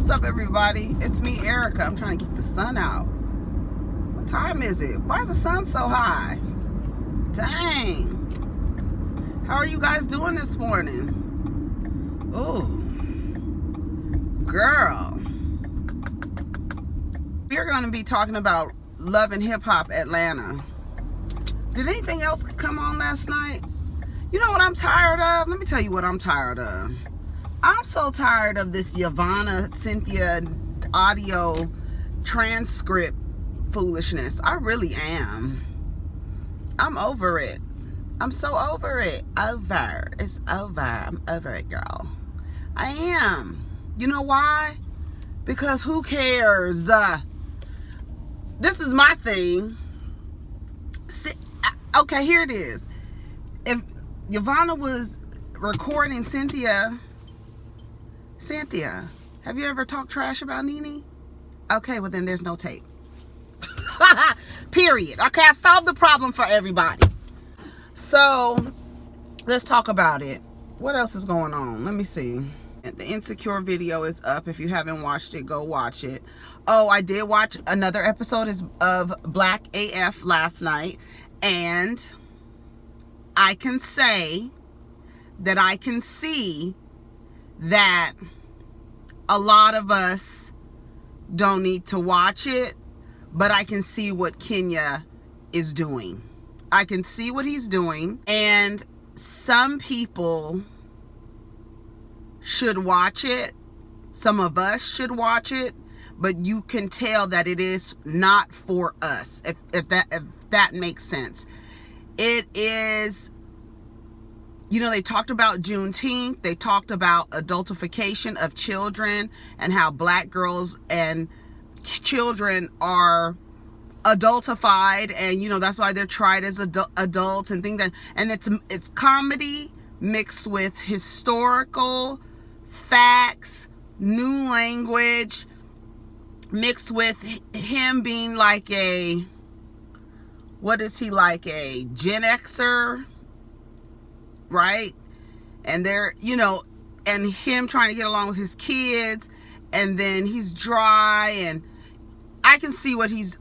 What's up, everybody? It's me, Erica. I'm trying to get the sun out. What time is it? Why is the sun so high? Dang. How are you guys doing this morning? Ooh. Girl. We're going to be talking about Love and Hip Hop Atlanta. Did anything else come on last night? You know what I'm tired of? Let me tell you what I'm tired of. I'm so tired of this Yvonne Cynthia audio transcript foolishness. I really am. I'm over it. I'm so over it. Over. It's over. I'm over it, girl. I am. You know why? Because who cares? This is my thing. Okay, here it is. If Yvonne was recording Cynthia, have you ever talked trash about Nene? Okay, well then there's no tape. Period. Okay, I solved the problem for everybody. So, let's talk about it. What else is going on? Let me see. The Insecure video is up. If you haven't watched it, go watch it. Oh, I did watch another episode of Black AF last night. And I can say that I can see that a lot of us don't need to watch it, but I can see what Kenya is doing. I can see what he's doing, and some people should watch it. Some of us should watch it, but you can tell that it is not for us, if that makes sense. It is, you know, they talked about Juneteenth. They talked about adultification of children and how black girls and children are adultified, and you know that's why they're tried as adults and things. And it's comedy mixed with historical facts, new language, mixed with him being like a, what is he, like a Gen Xer, right? And they're, you know, and him trying to get along with his kids, and then he's dry, and I can see what he's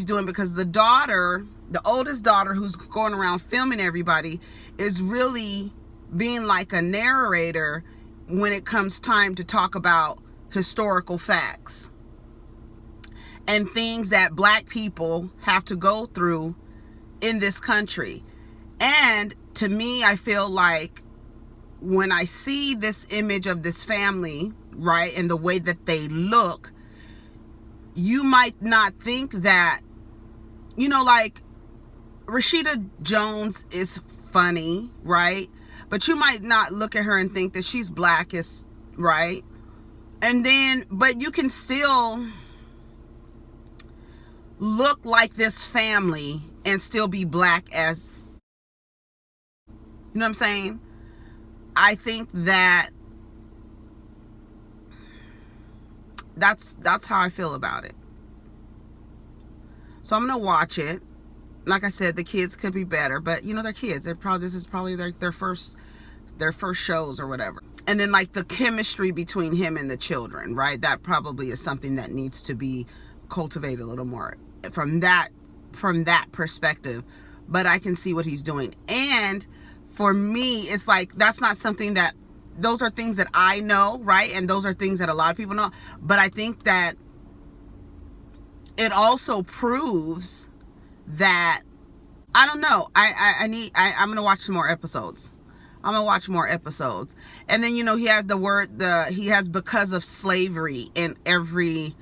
doing, because the oldest daughter who's going around filming everybody is really being like a narrator when it comes time to talk about historical facts and things that black people have to go through in this country. And to me, I feel like when I see this image of this family, right, and the way that they look, you might not think that, you know, like Rashida Jones is funny, right? But you might not look at her and think that she's black, is right? And then, but you can still look like this family and still be black as, you know what I'm saying? I think that that's how I feel about it. So I'm gonna watch it. Like I said, the kids could be better, but you know, they're kids. This is probably their first shows or whatever. And then like the chemistry between him and the children, right? That probably is something that needs to be cultivated a little more from that perspective. But I can see what he's doing. And for me, it's like, that's not something that, those are things that I know, right? And those are things that a lot of people know. But I think that it also proves that, I don't know, I'm going to watch some more episodes. I'm going to watch more episodes. And then, you know, he has because of slavery in every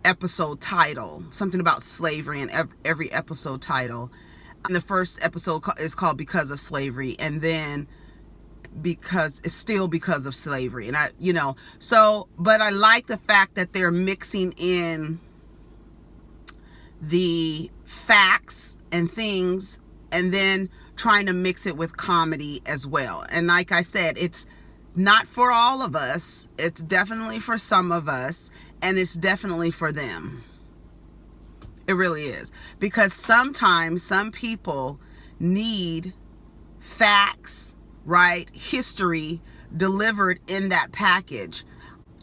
episode title. Something about slavery in every episode title. And the first episode is called Because of Slavery. And then because it's still because of slavery. And but I like the fact that they're mixing in the facts and things, and then trying to mix it with comedy as well. And like I said, it's not for all of us. It's definitely for some of us, and it's definitely for them. It really is. Because sometimes some people need facts, right? History delivered in that package.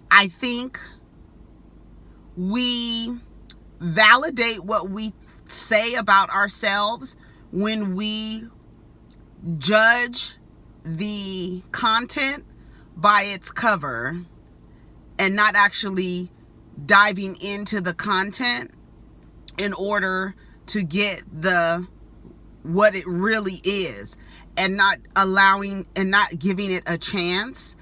I think we validate what we say about ourselves when we judge the content by its cover and not actually diving into the content in order to get what it really is, and not allowing and not giving it a chance,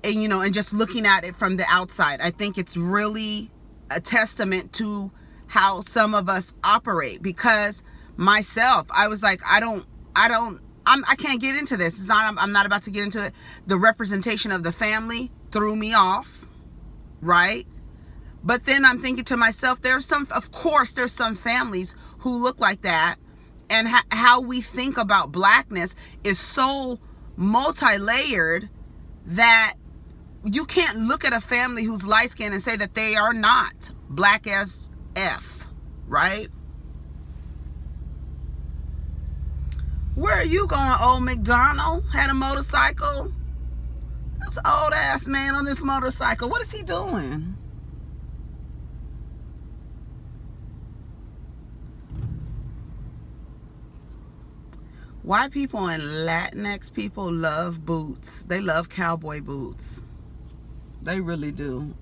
and just looking at it from the outside. I think it's really a testament to how some of us operate, because myself, I was like, I can't get into this. I'm not about to get into it. The representation of the family threw me off, right? But then I'm thinking to myself, of course there's some families who look like that, and how we think about blackness is so multi-layered that you can't look at a family who's light-skinned and say that they are not black as F, right? Where are you going, old McDonald? Had a motorcycle? This old ass man on this motorcycle. What is he doing? Why people in Latinx people love boots. They love cowboy boots. They really do.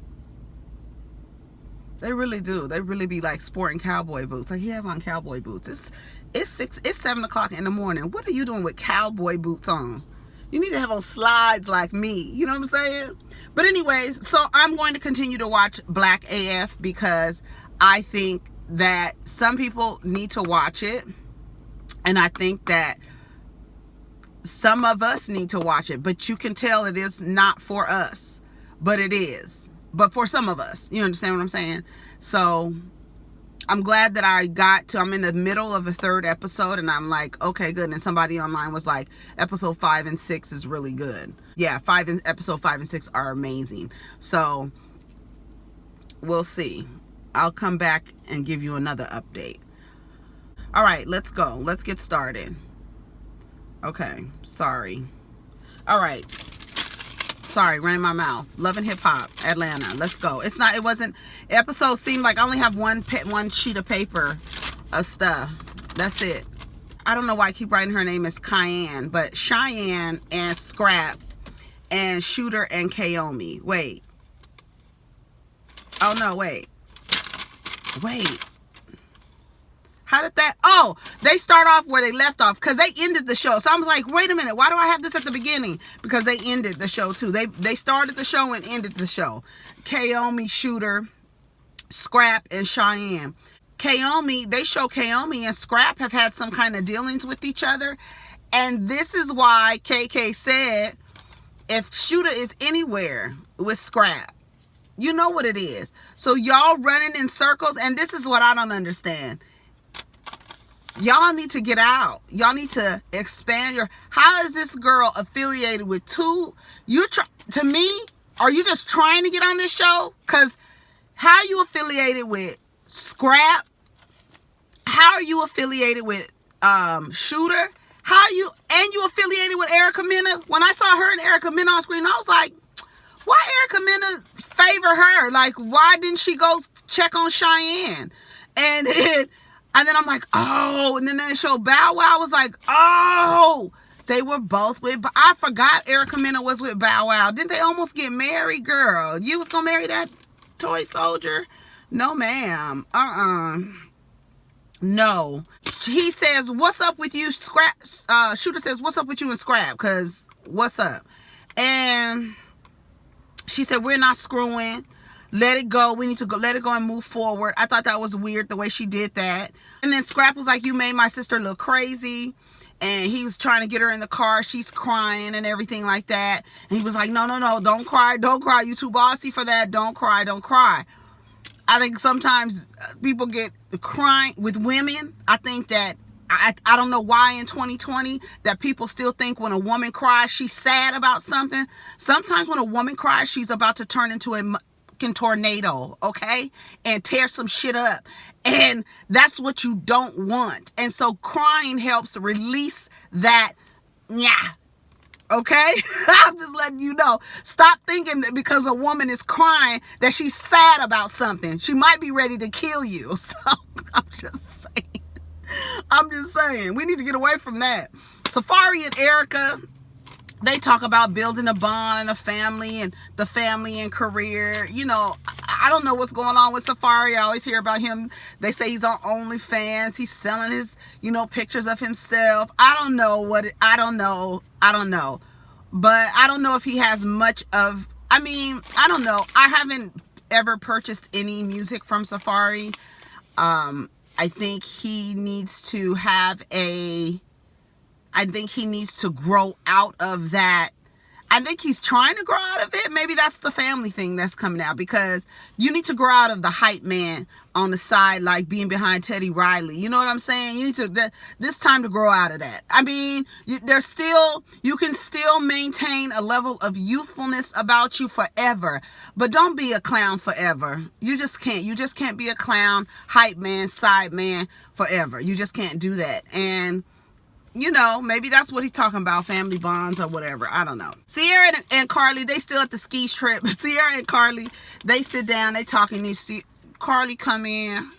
They really do. They really be like sporting cowboy boots. Like, he has on cowboy boots. It's 7 o'clock in the morning. What are you doing with cowboy boots on? You need to have on slides like me. You know what I'm saying? But anyways, so I'm going to continue to watch Black AF because I think that some people need to watch it. And I think that some of us need to watch it. But you can tell it is not for us. But it is. But for some of us. You understand what I'm saying? So I'm glad that I'm in the middle of the 3rd episode, and I'm like, okay, good. And somebody online was like, episode 5 and 6 is really good. Yeah, episode 5 and 6 are amazing. So we'll see. I'll come back and give you another update. All right, let's go. Let's get started. Okay, sorry. All right. Sorry, ran my mouth. Love and Hip Hop, Atlanta. Let's go. It wasn't, episode seemed like I only have one sheet of paper of stuff. That's it. I don't know why I keep writing her name as Cayenne, but Cheyenne and Scrap and Shooter and Kaomi. Wait. Oh, no, wait. How did that? Oh, they start off where they left off because they ended the show. So I was like, wait a minute. Why do I have this at the beginning? Because they ended the show too. They started the show and ended the show. Kaomi, Shooter, Scrap, and Cheyenne. They show Kaomi and Scrap have had some kind of dealings with each other. And this is why KK said, if Shooter is anywhere with Scrap, you know what it is. So y'all running in circles. And this is what I don't understand. Y'all need to get out. Y'all need to expand how is this girl affiliated with two? To me, are you just trying to get on this show? Because how are you affiliated with Scrap? How are you affiliated with Shooter? You affiliated with Erica Mena? When I saw her and Erica Mena on screen, I was like, why Erica Mena favor her? Like, why didn't she go check on Cheyenne? And then I'm like, oh, and then they showed Bow Wow. I was like, oh, they were both with, I forgot Erica Mena was with Bow Wow. Didn't they almost get married, girl? You was going to marry that toy soldier? No, ma'am. No. He says, what's up with you, Scrap? Shooter says, what's up with you and Scrap? Because what's up? And she said, we're not screwing. Let it go. We need to let it go and move forward. I thought that was weird the way she did that. And then Scrap was like, you made my sister look crazy. And he was trying to get her in the car. She's crying and everything like that. And he was like, no, don't cry. Don't cry. You too bossy for that. Don't cry. I think sometimes people get crying with women. I think that I don't know why in 2020 that people still think when a woman cries, she's sad about something. Sometimes when a woman cries, she's about to turn into a tornado, okay, and tear some shit up, and that's what you don't want. And so crying helps release that Okay? I'm just letting you know. Stop thinking that because a woman is crying that she's sad about something. She might be ready to kill you. So I'm just saying. I'm just saying. We need to get away from that. Safari and Erica, they talk about building a bond and a family and the family and career. You know, I don't know what's going on with Safari. I always hear about him. They say he's on OnlyFans. He's selling his, pictures of himself. I don't know. But I don't know if he has much of, I don't know. I haven't ever purchased any music from Safari. I think he needs to grow out of that. I think he's trying to grow out of it. Maybe that's the family thing that's coming out, because you need to grow out of the hype man on the side, like being behind Teddy Riley. You know what I'm saying? You need to, this time to grow out of that. You can still maintain a level of youthfulness about you forever, but don't be a clown forever. You just can't. You just can't be a clown, hype man, side man forever. You just can't do that. And maybe that's what he's talking about, family bonds or whatever. I don't know. Sierra and Carly, they still at the ski trip. Sierra and Carly, they sit down, they talking. You see Carly come in.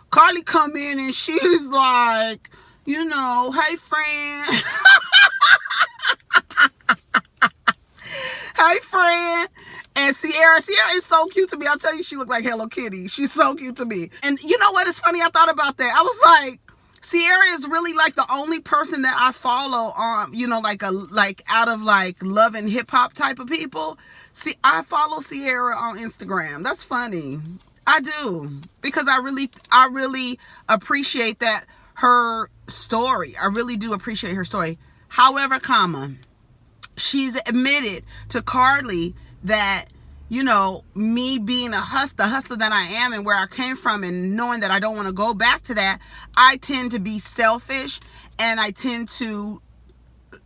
Carly come in and she's like, hey friend. Hey friend. And Sierra is so cute to me. I'll tell you, she looked like Hello Kitty. She's so cute to me. And you know what? It's funny. I thought about that. I was like, Sierra is really like the only person that I follow on, like out of like love and hip hop type of people. See, I follow Sierra on Instagram. That's funny. I do, because I really appreciate that, her story. I really do appreciate her story. However, she's admitted to Carly that, me being the hustler that I am and where I came from, and knowing that I don't want to go back to that, I tend to be selfish and I tend to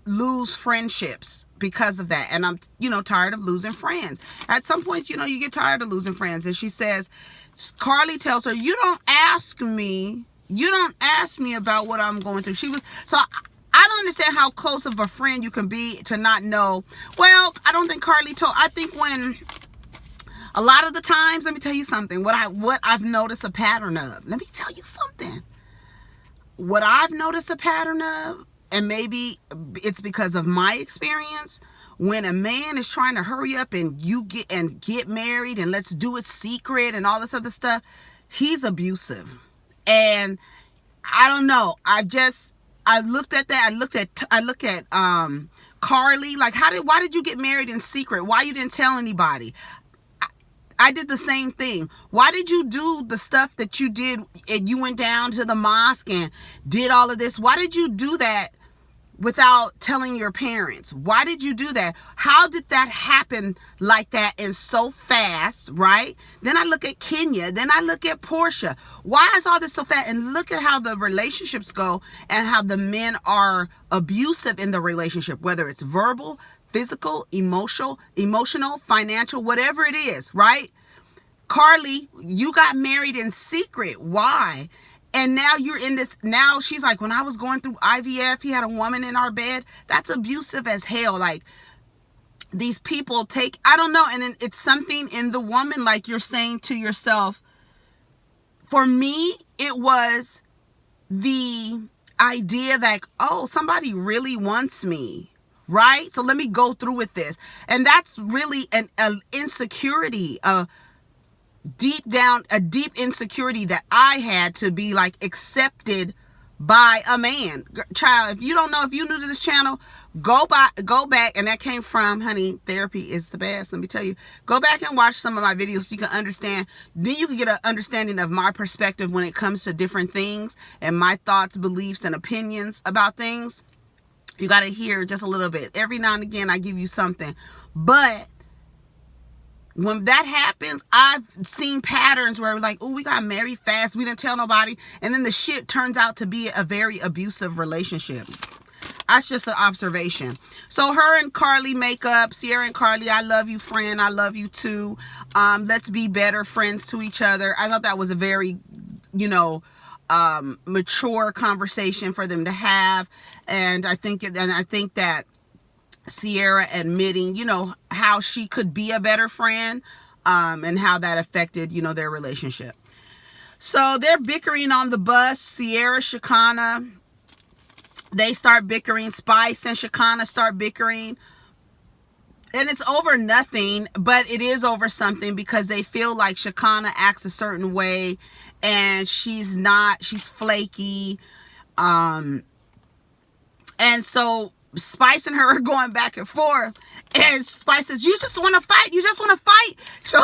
lose friendships because of that. And I'm, tired of losing friends. At some point, you get tired of losing friends. And she says, Carly tells her, you don't ask me about what I'm going through. I don't understand how close of a friend you can be to not know. Well, I don't think Carly told. I think when a lot of the times, let me tell you something. What I've noticed a pattern of. Let me tell you something. What I've noticed a pattern of, and maybe it's because of my experience, when a man is trying to hurry up and get married and let's do it secret and all this other stuff, he's abusive. And I don't know. I looked at that. I look at Carly. Like, why did you get married in secret? Why you didn't tell anybody? I did the same thing. Why did you do the stuff that you did, and you went down to the mosque and did all of this? Why did you do that without telling your parents? Why did you do that? How did that happen like that and so fast, right? Then I look at Kenya. Then I look at Portia. Why is all this so fast? And look at how the relationships go and how the men are abusive in the relationship, whether it's verbal, physical, emotional, financial, whatever it is, right? Carly, you got married in secret. Why? And now you're in this, now she's like, when I was going through IVF, he had a woman in our bed. That's abusive as hell. Like, these people I don't know. And then it's something in the woman, like you're saying to yourself. For me, it was the idea that, oh, somebody really wants me, right? So let me go through with this. And that's really an insecurity, a deep insecurity that I had to be like accepted by a man. Child, if you don't know, if you're new to this channel, go back, and that came from, honey, therapy is the best. Let me tell you, go back and watch some of my videos so you can understand. Then you can get an understanding of my perspective when it comes to different things and my thoughts, beliefs, and opinions about things. You got to hear just a little bit. Every now and again, I give you something. But when that happens, I've seen patterns where like, oh, we got married fast. We didn't tell nobody. And then the shit turns out to be a very abusive relationship. That's just an observation. So her and Carly make up. Sierra and Carly, I love you, friend. I love you too. Let's be better friends to each other. I thought that was a very, mature conversation for them to have. And I think that Sierra admitting, how she could be a better friend, and how that affected, their relationship. So they're bickering on the bus. Sierra, Shekinah, they start bickering. Spice and Shekinah start bickering. And it's over nothing, but it is over something, because they feel like Shekinah acts a certain way and she's flaky. And so Spice and her are going back and forth, and Spice says, you just want to fight. So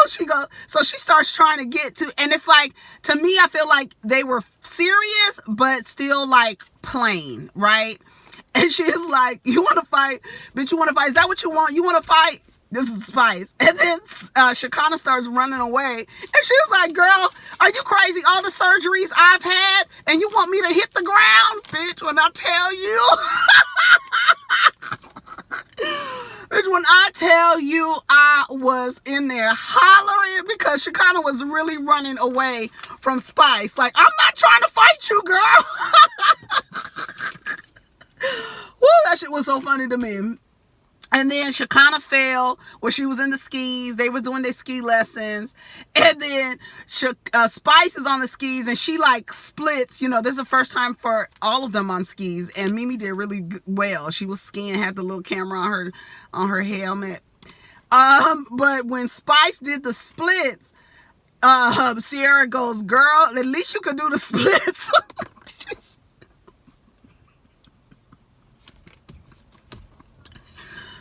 she starts trying to get to, and it's like, to me, I feel like they were serious, but still like playing, right? And she is like, you want to fight? Bitch, you want to fight? Is that what you want? You want to fight? This is Spice. And then Shekinah starts running away. And she was like, girl, are you crazy? All the surgeries I've had, and you want me to hit the ground? Bitch, when I tell you. Bitch, when I tell you, I was in there hollering, because Shekinah was really running away from Spice. Like, I'm not trying to fight you, girl. Woo, that shit was so funny to me. And then Shekinah fell where she was in the skis. They was doing their ski lessons. And then Spice is on the skis, and she like splits. This is the first time for all of them on skis. And Mimi did really well. She was skiing, had the little camera on her helmet. But when Spice did the splits, Sierra goes, girl, at least you could do the splits.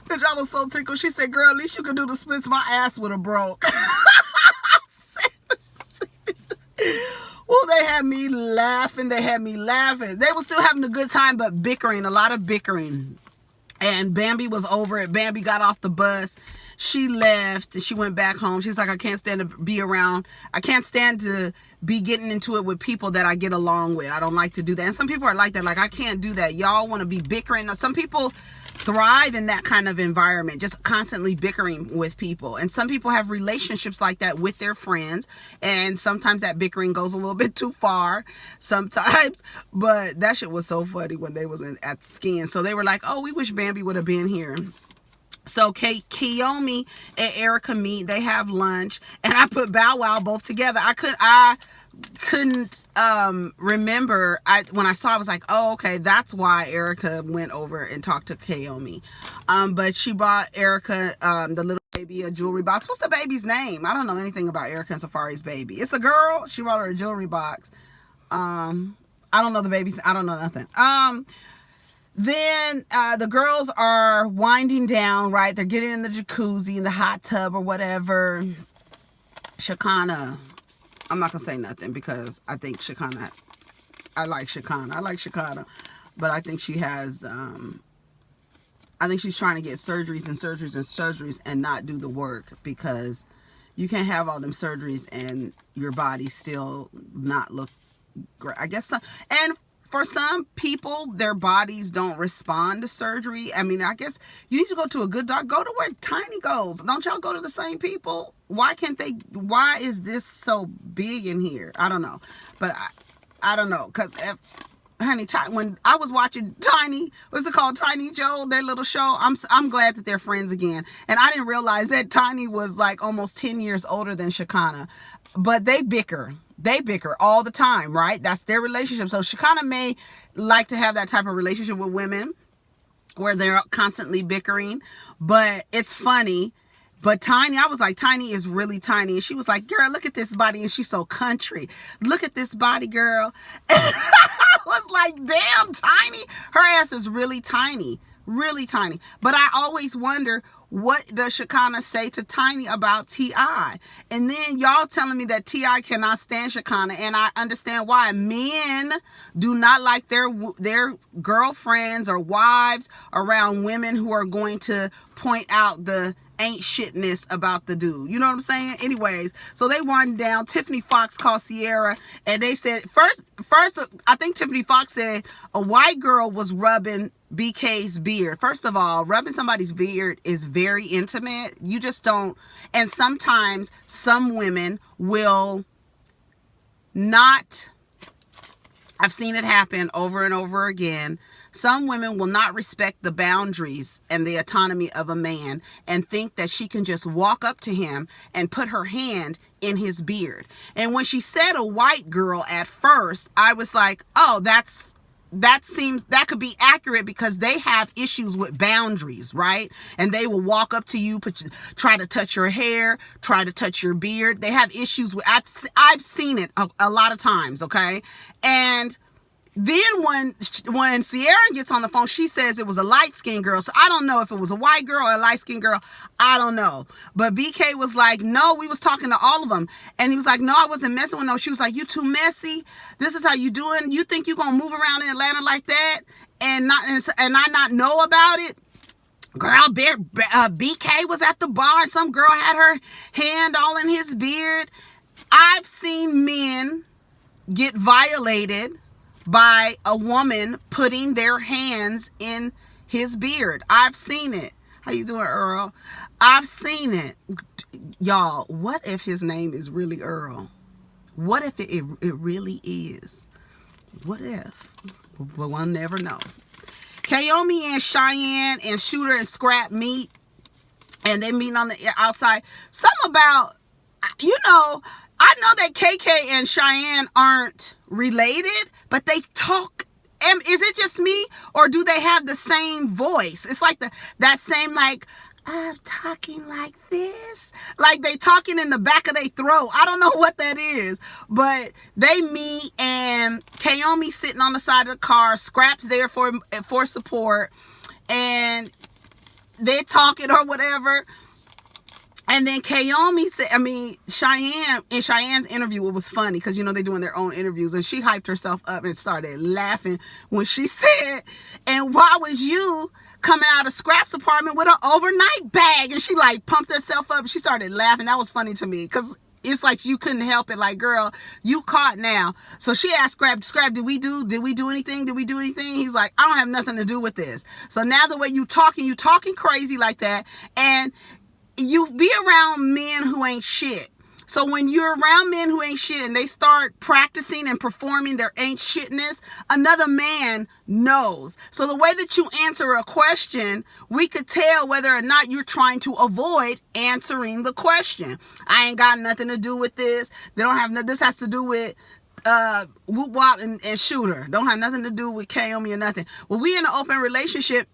Bitch, I was so tickled. She said, girl, at least you could do the splits. My ass would have broke. Well, they had me laughing. They were still having a good time, but bickering, a lot of bickering. And Bambi was over it. Bambi got off the bus. She left and she went back home. She's like, I can't stand to be around. I can't stand to be getting into it with people that I get along with. I don't like to do that. And some people are like that. Like, I can't do that. Y'all want to be bickering. Some people thrive in that kind of environment, just constantly bickering with people. And some people have relationships like that with their friends. And sometimes that bickering goes a little bit too far sometimes. But that shit was so funny when they was at skiing. So they were like, oh, we wish Bambi would have been here. So Kiyomi and Erica meet. They have lunch, and I put Bow Wow both together. I couldn't remember. When I saw, I was like, oh, okay, that's why Erica went over and talked to Kiyomi. But she bought Erica the little baby a jewelry box. What's the baby's name? I don't know anything about Erica and Safari's baby. It's a girl. She bought her a jewelry box. I don't know the baby's. I don't know nothing. Then the girls are winding down, right? They're getting in the jacuzzi, in the hot tub or whatever. Shekinah, I'm not going to say nothing, because I think Shekinah, I like Shekinah, but I think she has, I think she's trying to get surgeries and not do the work, because you can't have all them surgeries and your body still not look great. I guess so. And for some people, their bodies don't respond to surgery. I mean, I guess you need to go to a good doctor. Go to where Tiny goes. Don't y'all go to the same people? Why can't they? Why is this so big in here? I don't know. But I don't know. Because, honey, when I was watching Tiny, what's it called? Tiny Joe, their little show. I'm glad that they're friends again. And I didn't realize that Tiny was like almost 10 years older than Shekinah. But they bicker. They bicker all the time, right? That's their relationship. So Shekinah may like to have that type of relationship with women where they're constantly bickering, but it's funny. But Tiny, I was like, Tiny is really tiny. And she was like, girl, look at this body. And she's so country. Look at this body, girl. And I was like, damn, Tiny. Her ass is really tiny. Really tiny. But I always wonder, what does Shekinah say to Tiny about T.I.? And then y'all telling me that T.I. cannot stand Shekinah, and I understand why. Men do not like their girlfriends or wives around women who are going to point out the ain't shitness about the dude. You know what I'm saying? Anyways, so they wind down. Tiffany Fox called Sierra, and they said, first, I think Tiffany Fox said a white girl was rubbing BK's beard. First of all, rubbing somebody's beard is very intimate. You just don't, and sometimes some women will not I've seen it happen over and over again. Some women will not respect the boundaries and the autonomy of a man and think that she can just walk up to him and put her hand in his beard. And when she said a white girl at first, I was like, oh, that could be accurate, because they have issues with boundaries, right? And they will walk up to you, try to touch your hair, try to touch your beard. They have issues with, I've seen it a lot of times, okay? And then when Sierra gets on the phone, she says it was a light-skinned girl. So I don't know if it was a white girl or a light-skinned girl. I don't know. But BK was like, no, we was talking to all of them. And he was like, no, I wasn't messing with no. She was like, you too messy. This is how you doing. You think you gonna move around in Atlanta like that and I not know about it? Girl, BK was at the bar. Some girl had her hand all in his beard. I've seen men get violated by a woman putting their hands in his beard. I've seen it. How you doing, Earl? I've seen it. Y'all, what if his name is really Earl? What if it really is? What if? Well, we'll never know. Kayomi and Cheyenne and Shooter and Scrap meet, and they meet on the outside. Something about, I know that KK and Cheyenne aren't related, but they talk. Is it just me, or do they have the same voice? It's like that same, like, I'm talking like this. Like they talking in the back of their throat. I don't know what that is, but they meet, and Kayomi sitting on the side of the car, Scrap's there for support, and they're talking or whatever. And then Kayomi said, Cheyenne, in Cheyenne's interview, it was funny because, they're doing their own interviews, and she hyped herself up and started laughing when she said, and why was you coming out of Scrap's apartment with an overnight bag? And she like pumped herself up. She started laughing. That was funny to me because it's like you couldn't help it. Like, girl, you caught now. So she asked Scrap, did we do anything? He's like, I don't have nothing to do with this. So now the way you talking crazy like that, and you be around men who ain't shit. So when you're around men who ain't shit and they start practicing and performing their ain't shitness, another man knows. So the way that you answer a question, we could tell whether or not you're trying to avoid answering the question. I ain't got nothing to do with this. They don't have this has to do with Whoop Wop and Shooter. Don't have nothing to do with Kayomi or nothing. Well, we in an open relationship.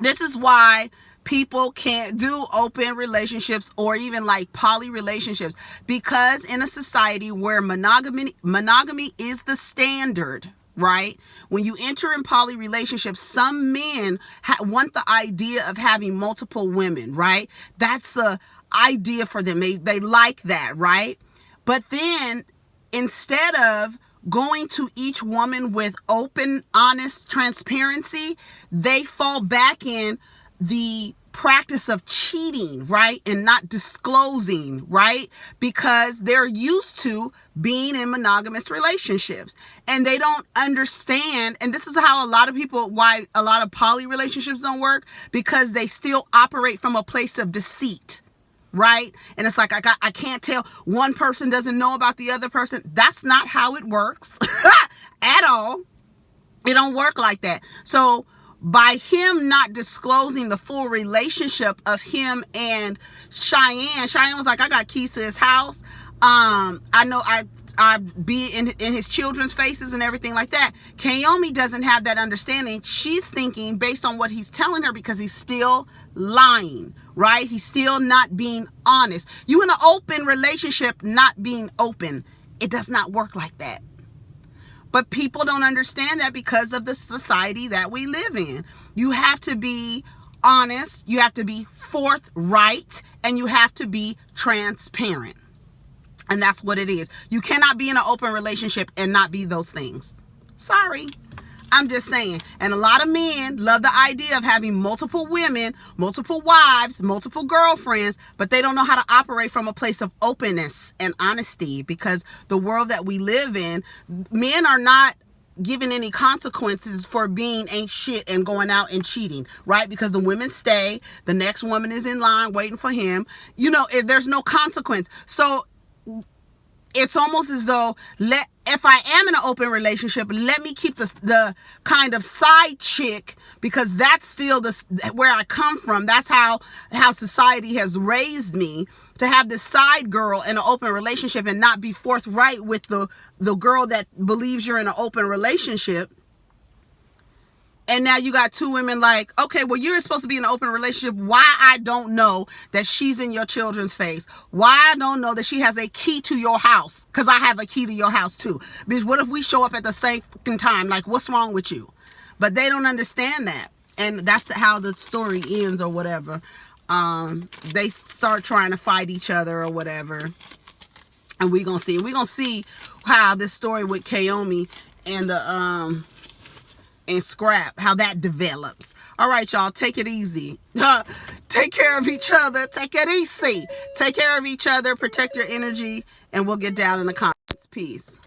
This is why people can't do open relationships or even like poly relationships, because in a society where monogamy is the standard, right? When you enter in poly relationships, some men want the idea of having multiple women, right? That's a idea for them. They like that, right? But then instead of going to each woman with open, honest transparency, they fall back in the practice of cheating, right? And not disclosing, right? Because they're used to being in monogamous relationships and they don't understand. And this is how why a lot of poly relationships don't work, because they still operate from a place of deceit, right? And it's like, I can't tell. One person doesn't know about the other person. That's not how it works at all. It don't work like that. So by him not disclosing the full relationship of him and Cheyenne was like, I got keys to his house. I know I be in his children's faces and everything like that. Kayomi doesn't have that understanding. She's thinking based on what he's telling her, because he's still lying, right? He's still not being honest. You in an open relationship, not being open. It does not work like that. But people don't understand that because of the society that we live in. You have to be honest, you have to be forthright, and you have to be transparent. And that's what it is. You cannot be in an open relationship and not be those things. Sorry. I'm just saying. And a lot of men love the idea of having multiple women, multiple wives, multiple girlfriends, but they don't know how to operate from a place of openness and honesty, because the world that we live in, men are not given any consequences for being ain't shit and going out and cheating, right? Because the women stay, the next woman is in line waiting for him. There's no consequence. So it's almost as though, if I am in an open relationship, let me keep the kind of side chick, because that's still where I come from. That's how society has raised me, to have this side girl in an open relationship and not be forthright with the girl that believes you're in an open relationship. And now you got two women like, okay, well, you're supposed to be in an open relationship. Why I don't know that she's in your children's face? Why I don't know that she has a key to your house? Because I have a key to your house too. Because what if we show up at the same fucking time? Like, what's wrong with you? But they don't understand that. And that's how the story ends or whatever. They start trying to fight each other or whatever. And we're going to see how this story with Kaomi and and Scrap, how that develops. All right, y'all, take it easy. Take care of each other. Take it easy. Take care of each other. Protect your energy. And we'll get down in the comments. Peace.